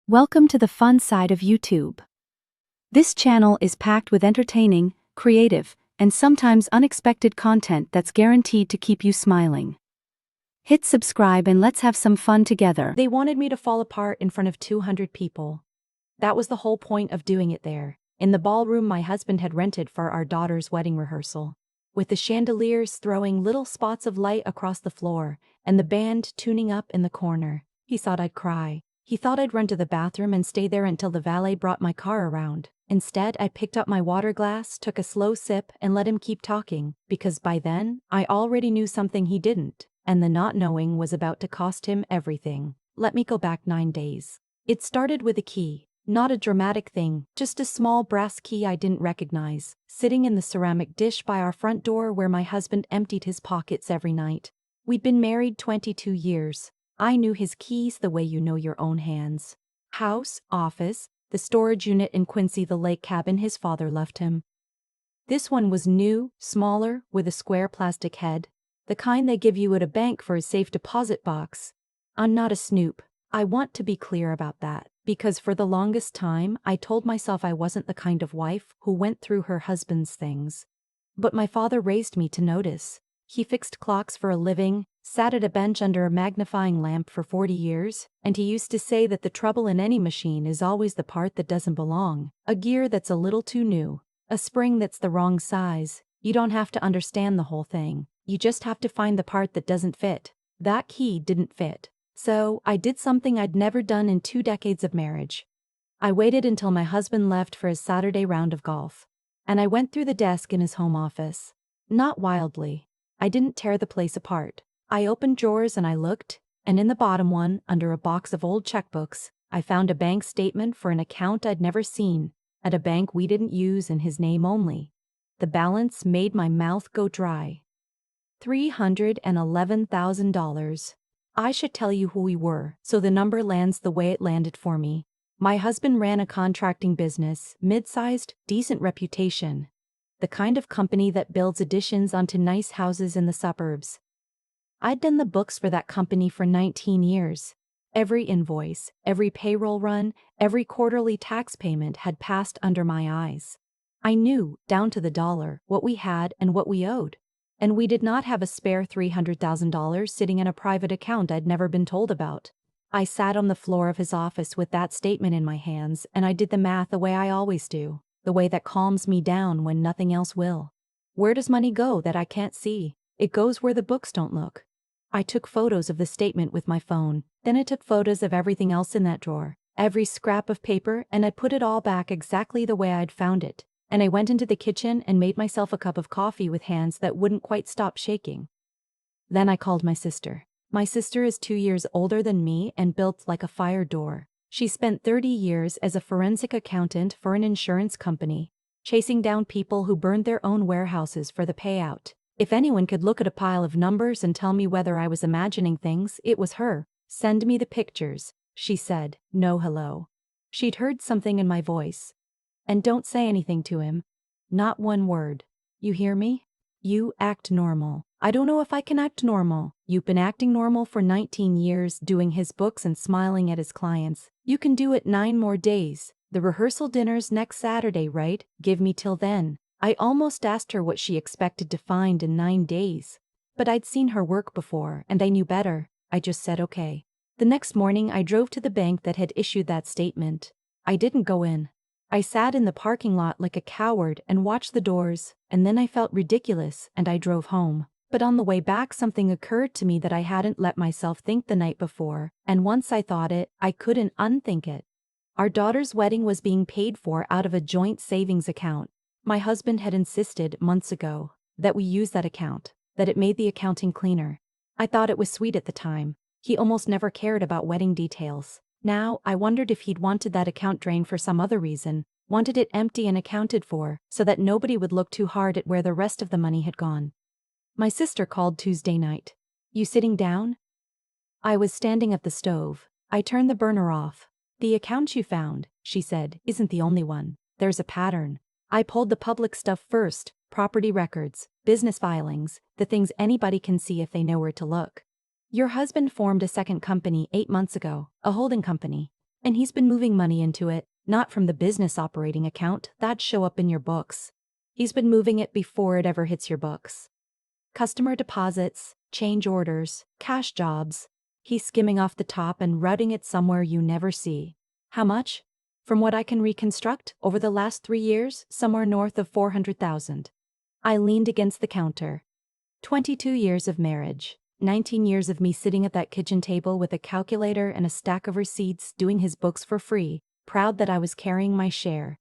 Welcome to the fun side of YouTube. This channel is packed with entertaining, creative, and sometimes unexpected content that's guaranteed to keep you smiling. Hit subscribe and let's have some fun together. They wanted me to fall apart in front of 200 people. That was the whole point of doing it there, in the ballroom my husband had rented for our daughter's wedding rehearsal. With the chandeliers throwing little spots of light across the floor, and the band tuning up in the corner. He thought I'd cry. He thought I'd run to the bathroom and stay there until the valet brought my car around. Instead, I picked up my water glass, took a slow sip, and let him keep talking, because by then, I already knew something he didn't, and the not knowing was about to cost him everything. Let me go back 9 days. It started with a key. Not a dramatic thing, just a small brass key I didn't recognize, sitting in the ceramic dish by our front door where my husband emptied his pockets every night. We'd been married 22 years. I knew his keys the way you know your own hands. House, office, the storage unit in Quincy, the lake cabin his father left him. This one was new, smaller, with a square plastic head, the kind they give you at a bank for a safe deposit box. I'm not a snoop. I want to be clear about that, because for the longest time I told myself I wasn't the kind of wife who went through her husband's things. But my father raised me to notice. He fixed clocks for a living, sat at a bench under a magnifying lamp for 40 years, and he used to say that the trouble in any machine is always the part that doesn't belong, a gear that's a little too new, a spring that's the wrong size. You don't have to understand the whole thing, you just have to find the part that doesn't fit. That key didn't fit. So, I did something I'd never done in 2 decades of marriage. I waited until my husband left for his Saturday round of golf. And I went through the desk in his home office. Not wildly. I didn't tear the place apart. I opened drawers and I looked, and in the bottom one, under a box of old checkbooks, I found a bank statement for an account I'd never seen, at a bank we didn't use in his name only. The balance made my mouth go dry. $311,000. I should tell you who we were, so the number lands the way it landed for me. My husband ran a contracting business, mid-sized, decent reputation. The kind of company that builds additions onto nice houses in the suburbs. I'd done the books for that company for 19 years. Every invoice, every payroll run, every quarterly tax payment had passed under my eyes. I knew, down to the dollar, what we had and what we owed. And we did not have a spare $300,000 sitting in a private account I'd never been told about. I sat on the floor of his office with that statement in my hands, and I did the math the way I always do, the way that calms me down when nothing else will. Where does money go that I can't see? It goes where the books don't look. I took photos of the statement with my phone, then I took photos of everything else in that drawer, every scrap of paper, and I put it all back exactly the way I'd found it. And I went into the kitchen and made myself a cup of coffee with hands that wouldn't quite stop shaking. Then I called my sister. My sister is 2 years older than me and built like a fire door. She spent 30 years as a forensic accountant for an insurance company, chasing down people who burned their own warehouses for the payout. If anyone could look at a pile of numbers and tell me whether I was imagining things, it was her. Send me the pictures, she said. No hello. She'd heard something in my voice. And don't say anything to him. Not one word. You hear me? You act normal. I don't know if I can act normal. You've been acting normal for 19 years, doing his books and smiling at his clients. You can do it 9 more days. The rehearsal dinner's next Saturday, right? Give me till then. I almost asked her what she expected to find in 9 days. But I'd seen her work before, and I knew better. I just said okay. The next morning I drove to the bank that had issued that statement. I didn't go in. I sat in the parking lot like a coward and watched the doors, and then I felt ridiculous and I drove home. But on the way back something occurred to me that I hadn't let myself think the night before, and once I thought it, I couldn't unthink it. Our daughter's wedding was being paid for out of a joint savings account. My husband had insisted months ago that we use that account, that it made the accounting cleaner. I thought it was sweet at the time. He almost never cared about wedding details. Now, I wondered if he'd wanted that account drained for some other reason, wanted it empty and accounted for, so that nobody would look too hard at where the rest of the money had gone. My sister called Tuesday night. You sitting down? I was standing at the stove. I turned the burner off. The account you found, she said, isn't the only one. There's a pattern. I pulled the public stuff first, property records, business filings, the things anybody can see if they know where to look. Your husband formed a second company 8 months ago, a holding company. And he's been moving money into it, not from the business operating account that'd show up in your books. He's been moving it before it ever hits your books. Customer deposits, change orders, cash jobs. He's skimming off the top and routing it somewhere you never see. How much? From what I can reconstruct, over the last 3 years, somewhere north of 400,000. I leaned against the counter. 22 years of marriage. 19 years of me sitting at that kitchen table with a calculator and a stack of receipts doing his books for free, proud that I was carrying my share.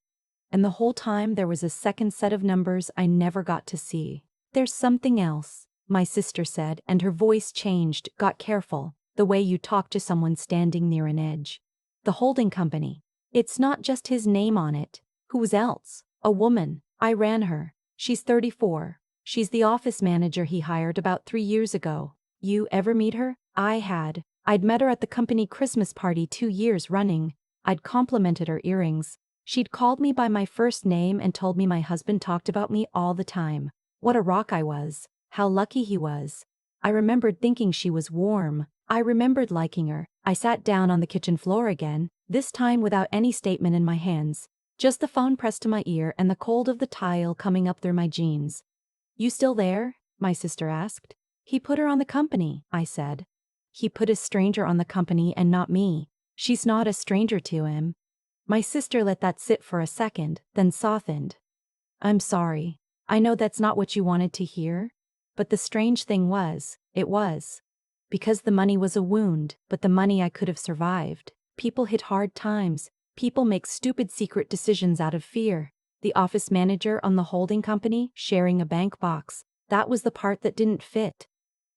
And the whole time there was a second set of numbers I never got to see. There's something else, my sister said, and her voice changed, got careful, the way you talk to someone standing near an edge. The holding company. It's not just his name on it. Who's else? A woman. I ran her. She's 34. She's the office manager he hired about 3 years ago. You ever meet her? I had. I'd met her at the company Christmas party 2 years running. I'd complimented her earrings. She'd called me by my first name and told me my husband talked about me all the time. What a rock I was. How lucky he was. I remembered thinking she was warm. I remembered liking her. I sat down on the kitchen floor again, this time without any statement in my hands. Just the phone pressed to my ear and the cold of the tile coming up through my jeans. You still there? My sister asked. He put her on the company, I said. He put a stranger on the company and not me. She's not a stranger to him. My sister let that sit for a second, then softened. I'm sorry. I know that's not what you wanted to hear. But the strange thing was, it was. Because the money was a wound, but the money I could have survived. People hit hard times. People make stupid secret decisions out of fear. The office manager on the holding company sharing a bank box. That was the part that didn't fit.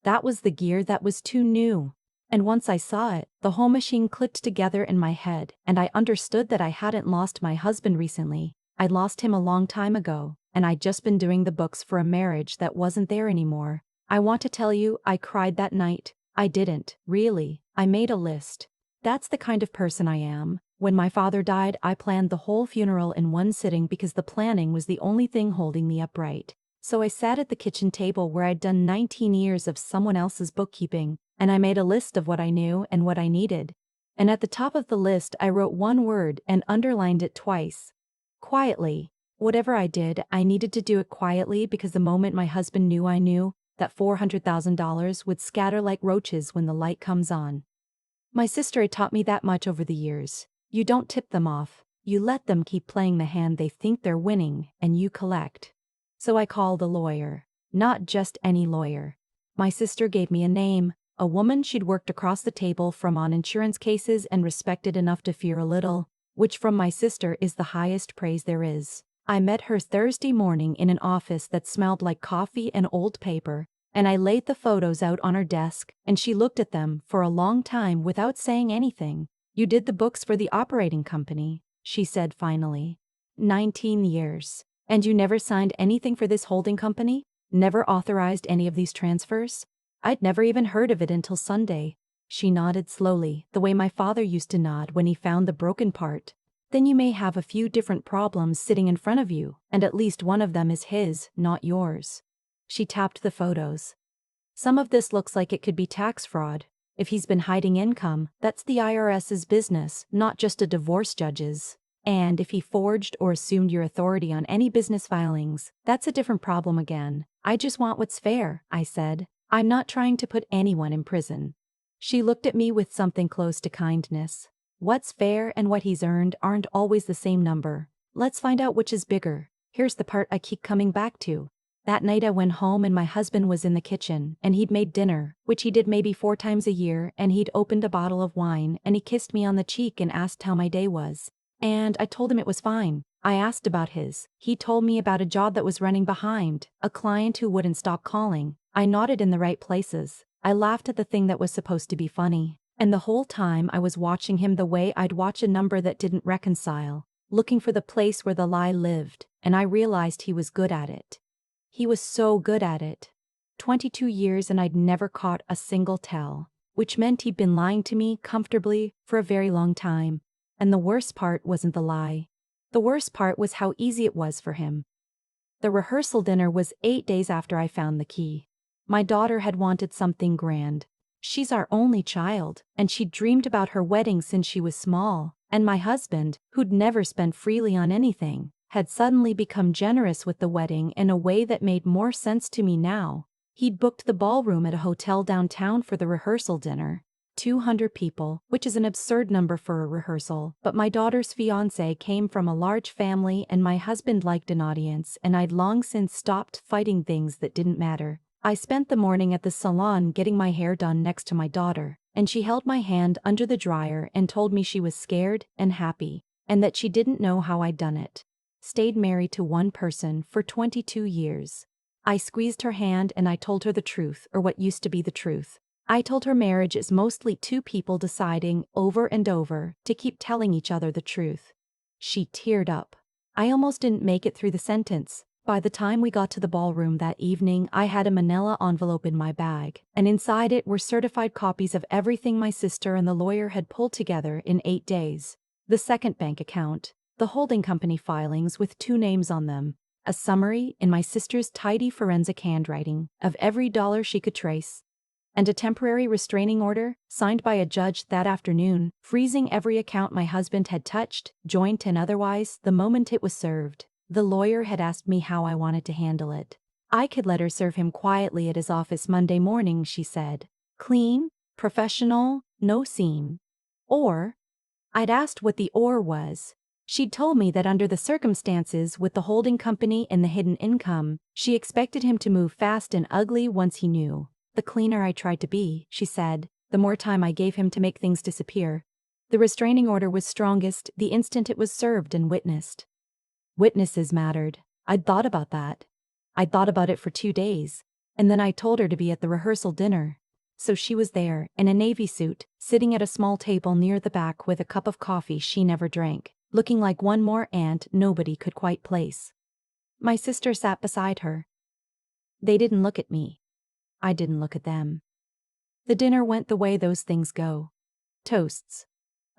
That was the gear that was too new. And once I saw it, the whole machine clicked together in my head, and I understood that I hadn't lost my husband recently. I'd lost him a long time ago, and I'd just been doing the books for a marriage that wasn't there anymore. I want to tell you, I cried that night. I didn't, really. I made a list. That's the kind of person I am. When my father died, I planned the whole funeral in one sitting because the planning was the only thing holding me upright. So I sat at the kitchen table where I'd done 19 years of someone else's bookkeeping, and I made a list of what I knew and what I needed. And at the top of the list I wrote one word and underlined it twice. Quietly. Whatever I did, I needed to do it quietly because the moment my husband knew I knew, that $400,000 would scatter like roaches when the light comes on. My sister had taught me that much over the years. You don't tip them off. You let them keep playing the hand they think they're winning, and you collect. So I called a lawyer. Not just any lawyer. My sister gave me a name, a woman she'd worked across the table from on insurance cases and respected enough to fear a little, which from my sister is the highest praise there is. I met her Thursday morning in an office that smelled like coffee and old paper, and I laid the photos out on her desk, and she looked at them for a long time without saying anything. You did the books for the operating company, she said finally. 19 years. And you never signed anything for this holding company? Never authorized any of these transfers? I'd never even heard of it until Sunday. She nodded slowly, the way my father used to nod when he found the broken part. Then you may have a few different problems sitting in front of you, and at least one of them is his, not yours. She tapped the photos. Some of this looks like it could be tax fraud. If he's been hiding income, that's the IRS's business, not just a divorce judge's. And if he forged or assumed your authority on any business filings, that's a different problem again. I just want what's fair, I said. I'm not trying to put anyone in prison. She looked at me with something close to kindness. What's fair and what he's earned aren't always the same number. Let's find out which is bigger. Here's the part I keep coming back to. That night I went home and my husband was in the kitchen, and he'd made dinner, which he did maybe 4 times a year, and he'd opened a bottle of wine, and he kissed me on the cheek and asked how my day was. And I told him it was fine. I asked about his. He told me about a job that was running behind, a client who wouldn't stop calling. I nodded in the right places. I laughed at the thing that was supposed to be funny. And the whole time I was watching him the way I'd watch a number that didn't reconcile, looking for the place where the lie lived, and I realized he was good at it. He was so good at it. 22 years and I'd never caught a single tell, which meant he'd been lying to me comfortably for a very long time. And the worst part wasn't the lie. The worst part was how easy it was for him. The rehearsal dinner was 8 days after I found the key. My daughter had wanted something grand. She's our only child, and she'd dreamed about her wedding since she was small. And my husband, who'd never spent freely on anything, had suddenly become generous with the wedding in a way that made more sense to me now. He'd booked the ballroom at a hotel downtown for the rehearsal dinner. 200 people, which is an absurd number for a rehearsal, but my daughter's fiancé came from a large family and my husband liked an audience, and I'd long since stopped fighting things that didn't matter. I spent the morning at the salon getting my hair done next to my daughter, and she held my hand under the dryer and told me she was scared and happy, and that she didn't know how I'd done it. Stayed married to one person for 22 years. I squeezed her hand and I told her the truth, or what used to be the truth. I told her marriage is mostly two people deciding over and over to keep telling each other the truth. She teared up. I almost didn't make it through the sentence. By the time we got to the ballroom that evening, I had a manila envelope in my bag, and inside it were certified copies of everything my sister and the lawyer had pulled together in 8 days. The second bank account, the holding company filings with 2 names on them, a summary in my sister's tidy forensic handwriting of every dollar she could trace, and a temporary restraining order, signed by a judge that afternoon, freezing every account my husband had touched, joint and otherwise, the moment it was served. The lawyer had asked me how I wanted to handle it. I could let her serve him quietly at his office Monday morning, she said. Clean, professional, no scene. Or, I'd asked what the or was. She'd told me that under the circumstances with the holding company and the hidden income, she expected him to move fast and ugly once he knew. The cleaner I tried to be, she said, the more time I gave him to make things disappear. The restraining order was strongest the instant it was served and witnessed. Witnesses mattered. I'd thought about that. I'd thought about it for 2 days, and then I told her to be at the rehearsal dinner. So she was there, in a navy suit, sitting at a small table near the back with a cup of coffee she never drank, looking like one more aunt nobody could quite place. My sister sat beside her. They didn't look at me. I didn't look at them. The dinner went the way those things go. Toasts.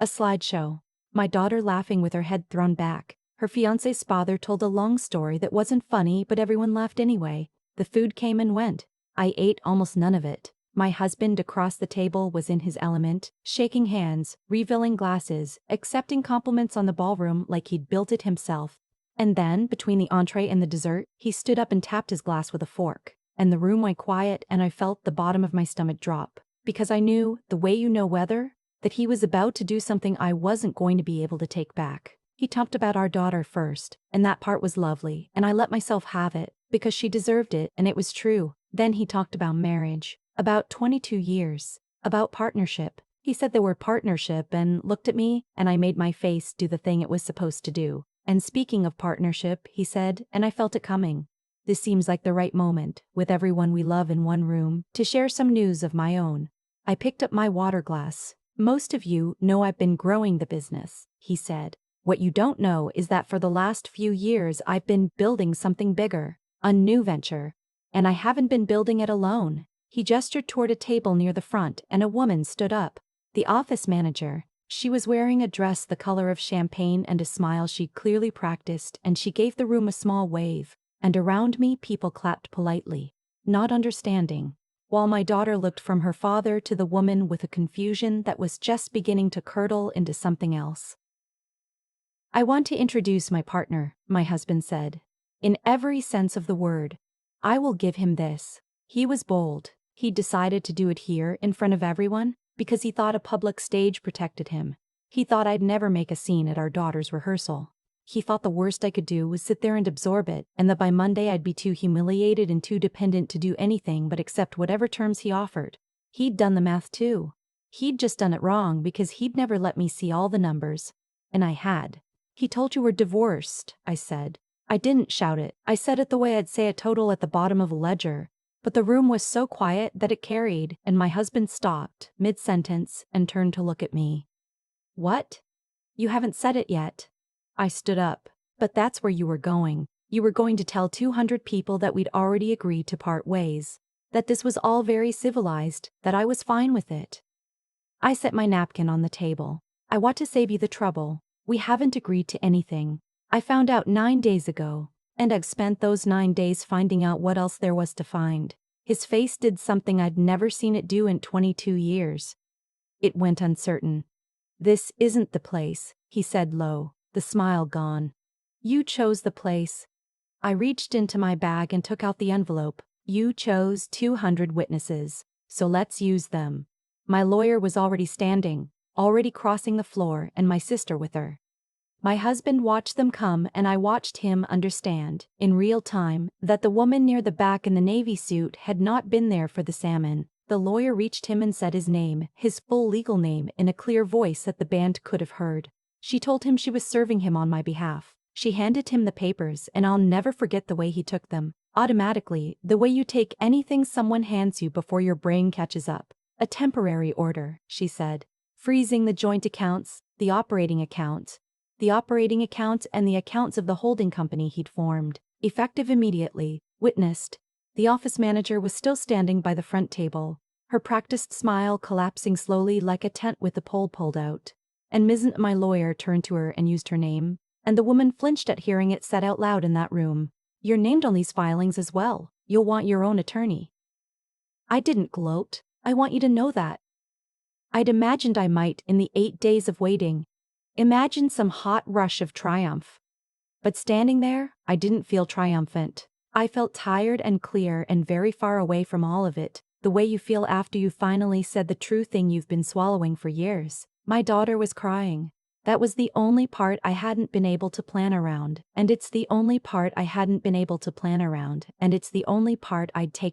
A slideshow. My daughter laughing with her head thrown back. Her fiancé's father told a long story that wasn't funny, but everyone laughed anyway. The food came and went. I ate almost none of it. My husband across the table was in his element, shaking hands, refilling glasses, accepting compliments on the ballroom like he'd built it himself. And then, between the entree and the dessert, he stood up and tapped his glass with a fork. And the room went quiet and I felt the bottom of my stomach drop. Because I knew, the way you know weather, that he was about to do something I wasn't going to be able to take back. He talked about our daughter first, and that part was lovely, and I let myself have it, because she deserved it and it was true. Then he talked about marriage, about 22 years, about partnership. He said the word partnership and looked at me, and I made my face do the thing it was supposed to do. And speaking of partnership, he said, and I felt it coming. This seems like the right moment, with everyone we love in one room, to share some news of my own. I picked up my water glass. Most of you know I've been growing the business, he said. What you don't know is that for the last few years I've been building something bigger, a new venture. And I haven't been building it alone. He gestured toward a table near the front and a woman stood up. The office manager. She was wearing a dress the color of champagne and a smile she'd clearly practiced, and she gave the room a small wave. And around me people clapped politely, not understanding, while my daughter looked from her father to the woman with a confusion that was just beginning to curdle into something else. I want to introduce my partner, my husband said. In every sense of the word. I will give him this. He was bold. He decided to do it here in front of everyone because he thought a public stage protected him. He thought I'd never make a scene at our daughter's rehearsal. He thought the worst I could do was sit there and absorb it, and that by Monday I'd be too humiliated and too dependent to do anything but accept whatever terms he offered. He'd done the math too. He'd just done it wrong because he'd never let me see all the numbers. And I had. He told you we're divorced, I said. I didn't shout it. I said it the way I'd say a total at the bottom of a ledger. But the room was so quiet that it carried, and my husband stopped, mid-sentence, and turned to look at me. What? You haven't said it yet. I stood up. But that's where you were going. You were going to tell 200 people that we'd already agreed to part ways. That this was all very civilized, that I was fine with it. I set my napkin on the table. I want to save you the trouble. We haven't agreed to anything. I found out 9 days ago, and I've spent those 9 days finding out what else there was to find. His face did something I'd never seen it do in 22 years. It went uncertain. This isn't the place. he said low, the smile gone. You chose the place. I reached into my bag and took out the envelope. You chose 200 witnesses, so let's use them. My lawyer was already standing, already crossing the floor, and my sister with her. My husband watched them come, and I watched him understand, in real time, that the woman near the back in the navy suit had not been there for the salmon. The lawyer reached him and said his name, his full legal name, in a clear voice that the band could have heard. She told him she was serving him on my behalf. She handed him the papers, and I'll never forget the way he took them. Automatically, the way you take anything someone hands you before your brain catches up. A temporary order, she said. Freezing the joint accounts, the operating account, and the accounts of the holding company he'd formed. Effective immediately. Witnessed. The office manager was still standing by the front table, her practiced smile collapsing slowly like a tent with the pole pulled out. And my lawyer turned to her and used her name, and the woman flinched at hearing it said out loud in that room. You're named on these filings as well. You'll want your own attorney. I didn't gloat. I want you to know that. I'd imagined I might in the 8 days of waiting. Imagine some hot rush of triumph. But standing there, I didn't feel triumphant. I felt tired and clear and very far away from all of it, the way you feel after you finally said the true thing you've been swallowing for years. My daughter was crying. That was the only part I hadn't been able to plan around, and it's the only part I'd take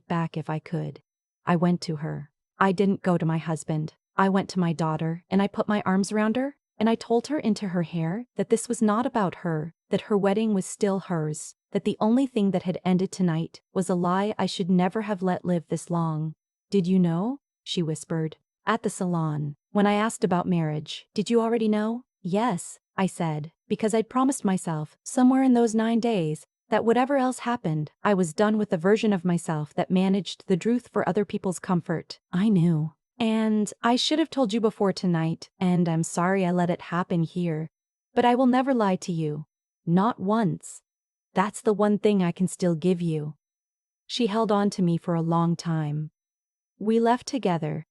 back if I could. I went to her. I didn't go to my husband. I went to my daughter, and I put my arms around her, and I told her into her hair that this was not about her, that her wedding was still hers, that the only thing that had ended tonight was a lie I should never have let live this long. Did you know? She whispered. At the salon, when I asked about marriage, did you already know? Yes, I said, because I'd promised myself, somewhere in those 9 days, that whatever else happened, I was done with the version of myself that managed the truth for other people's comfort. I knew. And I should have told you before tonight, and I'm sorry I let it happen here. But I will never lie to you. Not once. That's the one thing I can still give you. She held on to me for a long time. We left together,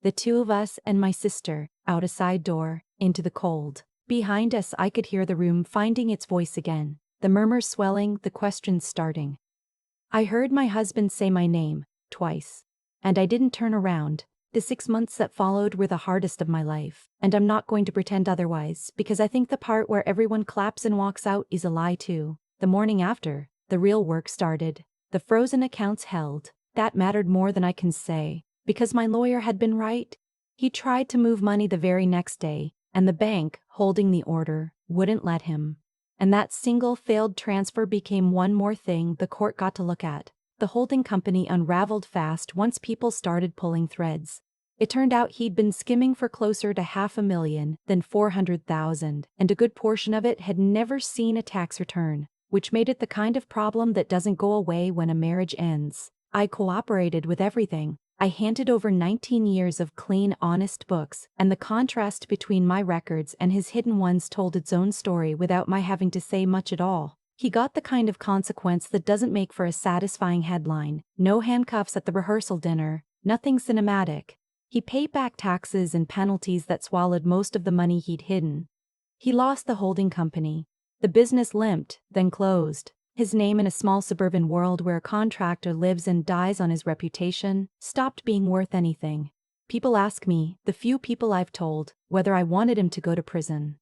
the two of us and my sister, out a side door, into the cold. Behind us I could hear the room finding its voice again, the murmurs swelling, the questions starting. I heard my husband say my name, twice. And I didn't turn around. The 6 months that followed were the hardest of my life, and I'm not going to pretend otherwise, because I think the part where everyone claps and walks out is a lie too. The morning after, the real work started. The frozen accounts held. That mattered more than I can say, because my lawyer had been right. He tried to move money the very next day, and the bank, holding the order, wouldn't let him. And that single failed transfer became one more thing the court got to look at. The holding company unraveled fast once people started pulling threads. It turned out he'd been skimming for closer to $500,000 than $400,000, and a good portion of it had never seen a tax return, which made it the kind of problem that doesn't go away when a marriage ends. I cooperated with everything. I handed over 19 years of clean, honest books, and the contrast between my records and his hidden ones told its own story without my having to say much at all. He got the kind of consequence that doesn't make for a satisfying headline. No handcuffs at the rehearsal dinner, nothing cinematic. He paid back taxes and penalties that swallowed most of the money he'd hidden. He lost the holding company. The business limped, then closed. His name in a small suburban world where a contractor lives and dies on his reputation stopped being worth anything. People ask me, the few people I've told, whether I wanted him to go to prison.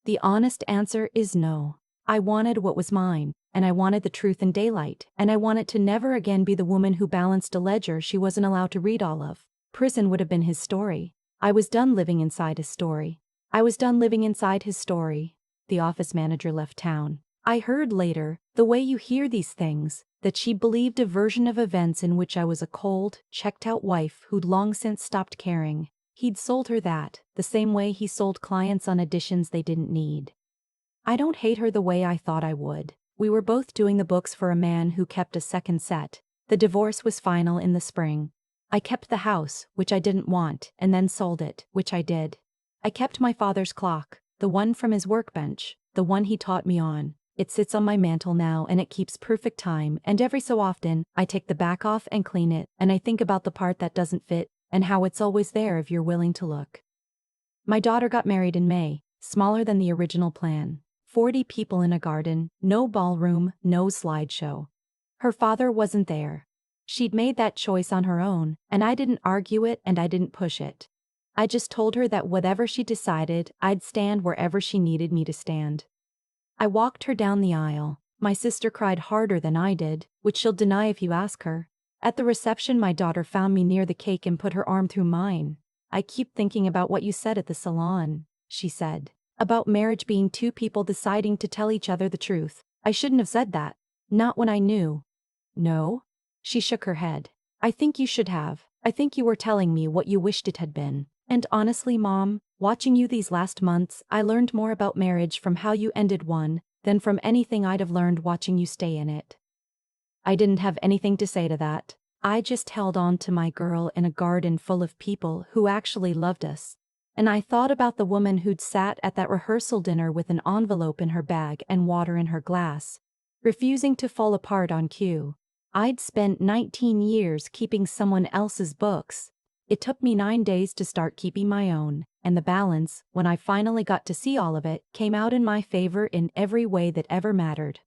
The honest answer is no. I wanted what was mine, and I wanted the truth in daylight, and I wanted to never again be the woman who balanced a ledger she wasn't allowed to read all of. Prison would have been his story. I was done living inside his story. The office manager left town. I heard later, the way you hear these things, that she believed a version of events in which I was a cold, checked-out wife who'd long since stopped caring. He'd sold her that, the same way he sold clients on auditions they didn't need. I don't hate her the way I thought I would. We were both doing the books for a man who kept a second set. The divorce was final in the spring. I kept the house, which I didn't want, and then sold it, which I did. I kept my father's clock, the one from his workbench, the one he taught me on. It sits on my mantle now and it keeps perfect time, and every so often, I take the back off and clean it, and I think about the part that doesn't fit, and how it's always there if you're willing to look. My daughter got married in May, smaller than the original plan. 40 people in a garden, no ballroom, no slideshow. Her father wasn't there. She'd made that choice on her own, and I didn't argue it and I didn't push it. I just told her that whatever she decided, I'd stand wherever she needed me to stand. I walked her down the aisle. My sister cried harder than I did, which she'll deny if you ask her. At the reception, my daughter found me near the cake and put her arm through mine. "I keep thinking about what you said at the salon," she said. "About marriage being two people deciding to tell each other the truth. I shouldn't have said that. Not when I knew." "No?" She shook her head. "I think you should have. I think you were telling me what you wished it had been. And honestly, Mom, watching you these last months, I learned more about marriage from how you ended one than from anything I'd have learned watching you stay in it." I didn't have anything to say to that. I just held on to my girl in a garden full of people who actually loved us. And I thought about the woman who'd sat at that rehearsal dinner with an envelope in her bag and water in her glass, refusing to fall apart on cue. I'd spent 19 years keeping someone else's books. It took me 9 days to start keeping my own, and the balance, when I finally got to see all of it, came out in my favor in every way that ever mattered.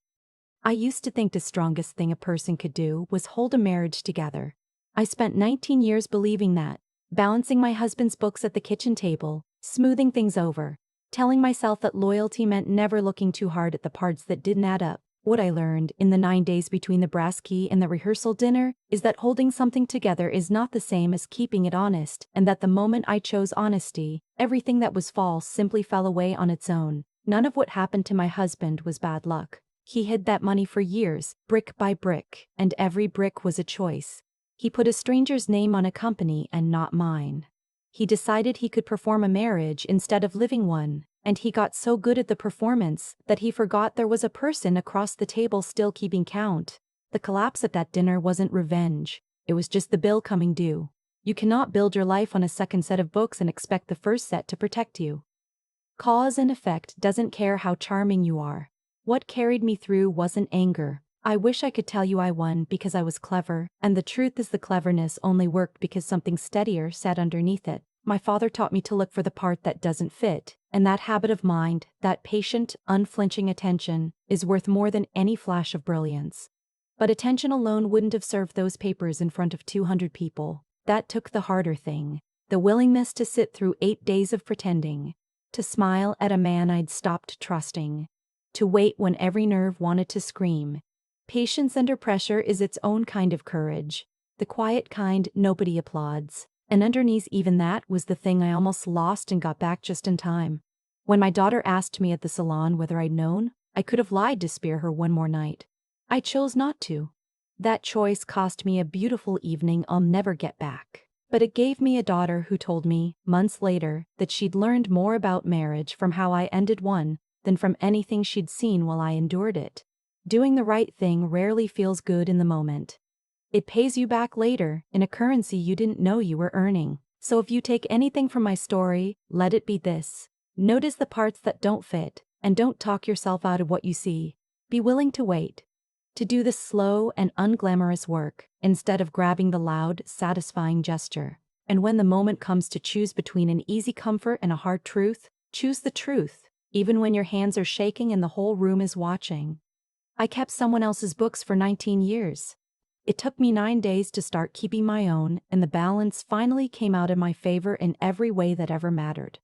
I used to think the strongest thing a person could do was hold a marriage together. I spent 19 years believing that, balancing my husband's books at the kitchen table, smoothing things over, telling myself that loyalty meant never looking too hard at the parts that didn't add up. What I learned in the 9 days between the brass key and the rehearsal dinner is that holding something together is not the same as keeping it honest, and that the moment I chose honesty, everything that was false simply fell away on its own. None of what happened to my husband was bad luck. He hid that money for years, brick by brick, and every brick was a choice. He put a stranger's name on a company and not mine. He decided he could perform a marriage instead of living one, and he got so good at the performance that he forgot there was a person across the table still keeping count. The collapse at that dinner wasn't revenge. It was just the bill coming due. You cannot build your life on a second set of books and expect the first set to protect you. Cause and effect doesn't care how charming you are. What carried me through wasn't anger. I wish I could tell you I won because I was clever, and the truth is the cleverness only worked because something steadier sat underneath it. My father taught me to look for the part that doesn't fit, and that habit of mind, that patient, unflinching attention, is worth more than any flash of brilliance. But attention alone wouldn't have served those papers in front of 200 people. That took the harder thing. The willingness to sit through 8 days of pretending. To smile at a man I'd stopped trusting. To wait when every nerve wanted to scream. Patience under pressure is its own kind of courage. The quiet kind nobody applauds. And underneath even that was the thing I almost lost and got back just in time. When my daughter asked me at the salon whether I'd known, I could have lied to spare her one more night. I chose not to. That choice cost me a beautiful evening I'll never get back. But it gave me a daughter who told me, months later, that she'd learned more about marriage from how I ended one than from anything she'd seen while I endured it. Doing the right thing rarely feels good in the moment. It pays you back later in a currency you didn't know you were earning. So if you take anything from my story, let it be this. Notice the parts that don't fit, and don't talk yourself out of what you see. Be willing to wait. To do the slow and unglamorous work, instead of grabbing the loud, satisfying gesture. And when the moment comes to choose between an easy comfort and a hard truth, choose the truth, even when your hands are shaking and the whole room is watching. I kept someone else's books for 19 years. It took me 9 days to start keeping my own, and the balance finally came out in my favor in every way that ever mattered.